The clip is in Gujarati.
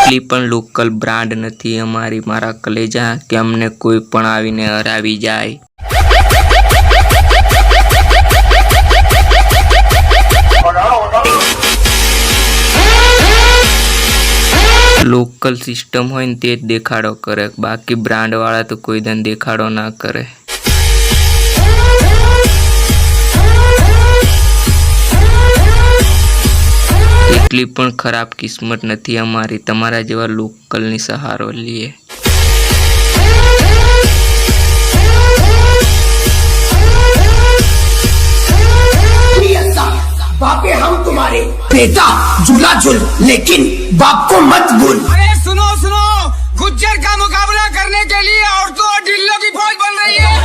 એટલી પણ લોકલ બ્રાન્ડ નથી અમારી મારા કલેજા કે અમને કોઈ પણ આવીને હરાવી જાય। લોકલ સિસ્ટમ હોય ને તે જ દેખાડો કરે, બાકી બ્રાન્ડ વાળા તો કોઈ દન દેખાડો ના કરે। એટલી પણ ખરાબ કિસ્મત નથી અમારી તમારા જેવા લોકલની સહારો લીએ। बापे हम तुम्हारे बेटा झूला झूल लेकिन बाप को मत भूल। अरे सुनो सुनो, गुज्जर का मुकाबला करने के लिए औरतों और ढिल्लों की फौज बन रही है।